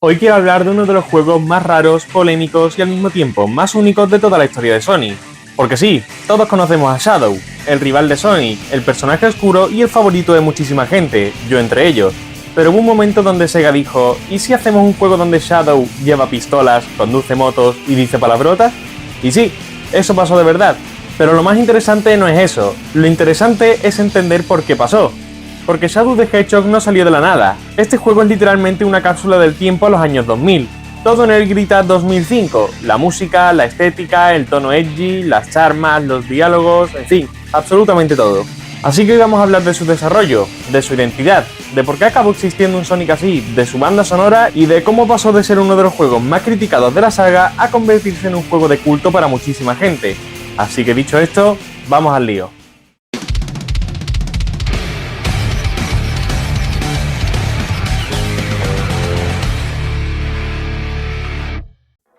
Hoy quiero hablar de uno de los juegos más raros, polémicos y al mismo tiempo más únicos de toda la historia de Sony. Porque sí, todos conocemos a Shadow, el rival de Sonic, el personaje oscuro y el favorito de muchísima gente, yo entre ellos. Pero hubo un momento donde Sega dijo, ¿y si hacemos un juego donde Shadow lleva pistolas, conduce motos y dice palabrotas? Y sí, eso pasó de verdad. Pero lo más interesante no es eso, lo interesante es entender por qué pasó. Porque Shadow the Hedgehog no salió de la nada. Este juego es literalmente una cápsula del tiempo a los años 2000. Todo en él grita 2005, la música, la estética, el tono edgy, las armas, los diálogos, en fin, absolutamente todo. Así que hoy vamos a hablar de su desarrollo, de su identidad, de por qué acabó existiendo un Sonic así, de su banda sonora y de cómo pasó de ser uno de los juegos más criticados de la saga a convertirse en un juego de culto para muchísima gente. Así que dicho esto, vamos al lío.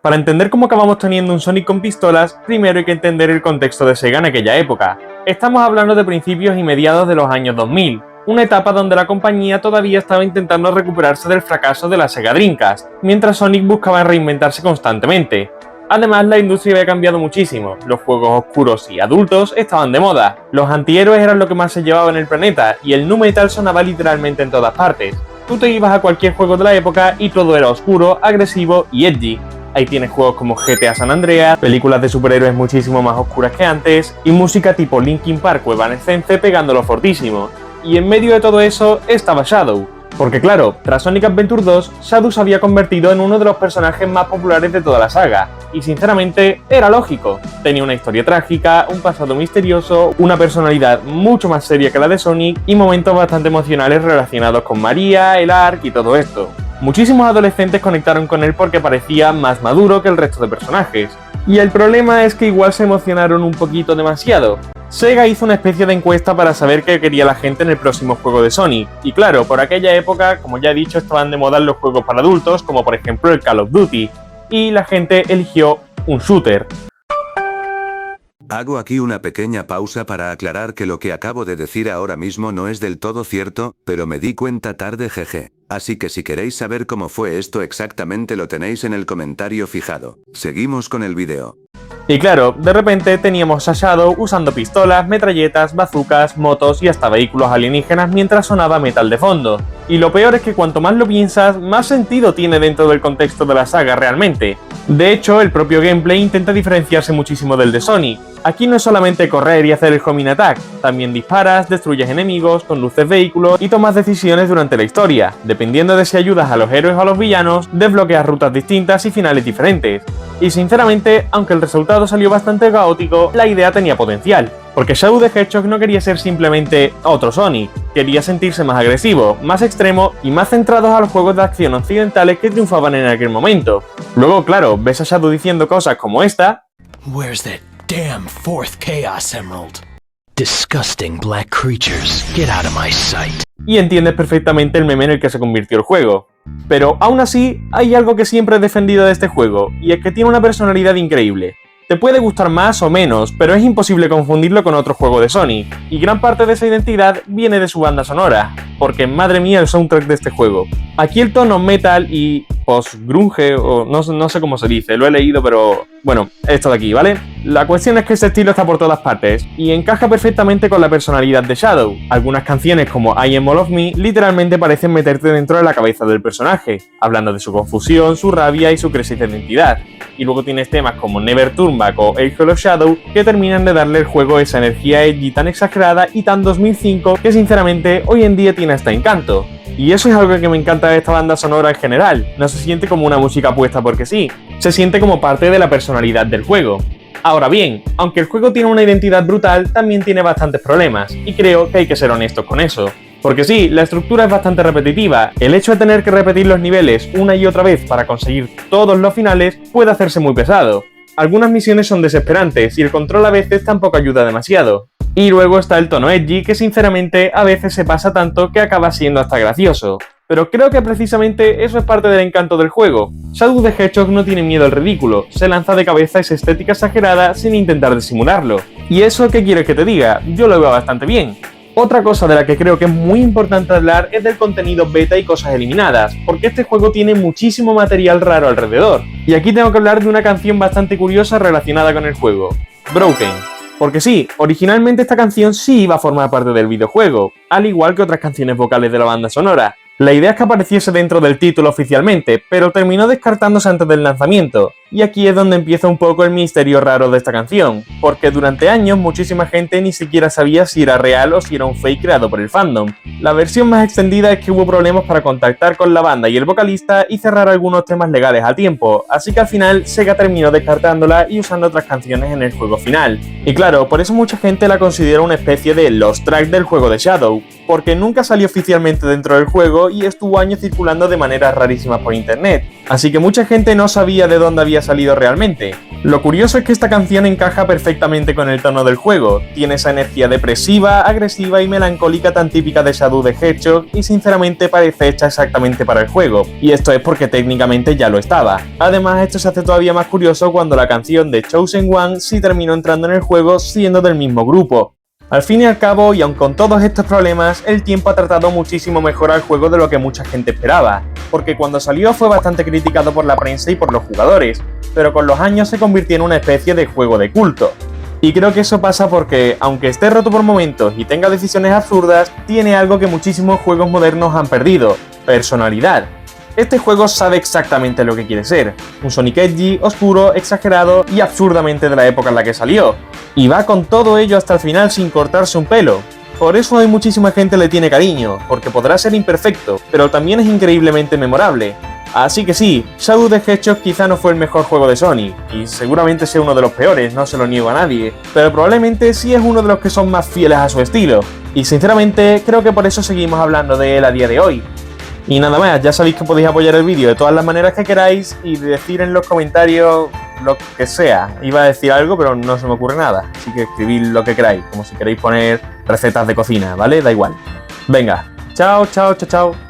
Para entender cómo acabamos teniendo un Sonic con pistolas, primero hay que entender el contexto de Sega en aquella época. Estamos hablando de principios y mediados de los años 2000, una etapa donde la compañía todavía estaba intentando recuperarse del fracaso de la Sega Dreamcast, mientras Sonic buscaba reinventarse constantemente. Además, la industria había cambiado muchísimo, los juegos oscuros y adultos estaban de moda, los antihéroes eran lo que más se llevaba en el planeta y el nu metal sonaba literalmente en todas partes. Tú te ibas a cualquier juego de la época y todo era oscuro, agresivo y edgy. Ahí tienes juegos como GTA San Andreas, películas de superhéroes muchísimo más oscuras que antes, y música tipo Linkin Park o Evanescence pegándolo fortísimo. Y en medio de todo eso estaba Shadow. Porque claro, tras Sonic Adventure 2, Shadow se había convertido en uno de los personajes más populares de toda la saga. Y sinceramente, era lógico. Tenía una historia trágica, un pasado misterioso, una personalidad mucho más seria que la de Sonic y momentos bastante emocionales relacionados con María, el Ark y todo esto. Muchísimos adolescentes conectaron con él porque parecía más maduro que el resto de personajes. Y el problema es que igual se emocionaron un poquito demasiado. Sega hizo una especie de encuesta para saber qué quería la gente en el próximo juego de Sonic. Y claro, por aquella época, como ya he dicho, estaban de moda los juegos para adultos, como por ejemplo el Call of Duty. Y la gente eligió un shooter. Hago aquí una pequeña pausa para aclarar que lo que acabo de decir ahora mismo no es del todo cierto, pero me di cuenta tarde jeje. Así que si queréis saber cómo fue esto exactamente lo tenéis en el comentario fijado. Seguimos con el vídeo. Y claro, de repente teníamos a Shadow usando pistolas, metralletas, bazucas, motos y hasta vehículos alienígenas mientras sonaba metal de fondo. Y lo peor es que cuanto más lo piensas, más sentido tiene dentro del contexto de la saga realmente. De hecho, el propio gameplay intenta diferenciarse muchísimo del de Sonic. Aquí no es solamente correr y hacer el homing attack, también disparas, destruyes enemigos, conduces vehículos y tomas decisiones durante la historia. Dependiendo de si ayudas a los héroes o a los villanos, desbloqueas rutas distintas y finales diferentes. Y sinceramente, aunque el resultado salió bastante caótico, la idea tenía potencial. Porque Shadow the Hedgehog no quería ser simplemente otro Sonic, quería sentirse más agresivo, más extremo y más centrados a los juegos de acción occidentales que triunfaban en aquel momento. Luego, claro, ves a Shadow diciendo cosas como esta. Where's that damn fourth Chaos Emerald? Disgusting black creatures, get out of my sight. Y entiendes perfectamente el meme en el que se convirtió el juego. Pero aún así, hay algo que siempre he defendido de este juego, y es que tiene una personalidad increíble. Te puede gustar más o menos, pero es imposible confundirlo con otro juego de Sonic, y gran parte de esa identidad viene de su banda sonora, porque madre mía el soundtrack de este juego. Aquí el tono metal y post-grunge, o no sé cómo se dice, lo he leído pero bueno, esto de aquí, ¿vale? La cuestión es que ese estilo está por todas partes, y encaja perfectamente con la personalidad de Shadow. Algunas canciones como I Am All of Me literalmente parecen meterte dentro de la cabeza del personaje, hablando de su confusión, su rabia y su crisis de identidad. Y luego tienes temas como Never Turn Back o El Hello Shadow que terminan de darle al juego esa energía edgy tan exagerada y tan 2005 que sinceramente hoy en día tiene hasta encanto. Y eso es algo que me encanta de esta banda sonora en general, no se siente como una música puesta porque sí, se siente como parte de la personalidad del juego. Ahora bien, aunque el juego tiene una identidad brutal, también tiene bastantes problemas, y creo que hay que ser honestos con eso. Porque sí, la estructura es bastante repetitiva, el hecho de tener que repetir los niveles una y otra vez para conseguir todos los finales puede hacerse muy pesado. Algunas misiones son desesperantes y el control a veces tampoco ayuda demasiado. Y luego está el tono edgy que sinceramente a veces se pasa tanto que acaba siendo hasta gracioso. Pero creo que precisamente eso es parte del encanto del juego. Shadow the Hedgehog no tiene miedo al ridículo, se lanza de cabeza esa estética exagerada sin intentar disimularlo. Y eso, ¿qué quieres que te diga? Yo lo veo bastante bien. Otra cosa de la que creo que es muy importante hablar es del contenido beta y cosas eliminadas, porque este juego tiene muchísimo material raro alrededor. Y aquí tengo que hablar de una canción bastante curiosa relacionada con el juego, Broken. Porque sí, originalmente esta canción sí iba a formar parte del videojuego, al igual que otras canciones vocales de la banda sonora. La idea es que apareciese dentro del título oficialmente, pero terminó descartándose antes del lanzamiento. Y aquí es donde empieza un poco el misterio raro de esta canción, porque durante años muchísima gente ni siquiera sabía si era real o si era un fake creado por el fandom. La versión más extendida es que hubo problemas para contactar con la banda y el vocalista y cerrar algunos temas legales a tiempo, así que al final Sega terminó descartándola y usando otras canciones en el juego final. Y claro, por eso mucha gente la considera una especie de lost track del juego de Shadow, porque nunca salió oficialmente dentro del juego y estuvo años circulando de maneras rarísimas por internet, así que mucha gente no sabía de dónde había salido realmente. Lo curioso es que esta canción encaja perfectamente con el tono del juego, tiene esa energía depresiva, agresiva y melancólica tan típica de Shadow the Hedgehog y sinceramente parece hecha exactamente para el juego, y esto es porque técnicamente ya lo estaba. Además, esto se hace todavía más curioso cuando la canción de Chosen One sí terminó entrando en el juego siendo del mismo grupo. Al fin y al cabo, y aun con todos estos problemas, el tiempo ha tratado muchísimo mejor al juego de lo que mucha gente esperaba, porque cuando salió fue bastante criticado por la prensa y por los jugadores, pero con los años se convirtió en una especie de juego de culto. Y creo que eso pasa porque, aunque esté roto por momentos y tenga decisiones absurdas, tiene algo que muchísimos juegos modernos han perdido: personalidad. Este juego sabe exactamente lo que quiere ser, un Sonic edgy, oscuro, exagerado y absurdamente de la época en la que salió, y va con todo ello hasta el final sin cortarse un pelo. Por eso hay muchísima gente le tiene cariño, porque podrá ser imperfecto, pero también es increíblemente memorable. Así que sí, Shadow the Hedgehog quizá no fue el mejor juego de Sony, y seguramente sea uno de los peores, no se lo niego a nadie, pero probablemente sí es uno de los que son más fieles a su estilo, y sinceramente creo que por eso seguimos hablando de él a día de hoy. Y nada más, ya sabéis que podéis apoyar el vídeo de todas las maneras que queráis y decir en los comentarios lo que sea. Iba a decir algo, pero no se me ocurre nada, así que escribid lo que queráis, como si queréis poner recetas de cocina, ¿vale? Da igual. Venga, chao, chao, chao, chao.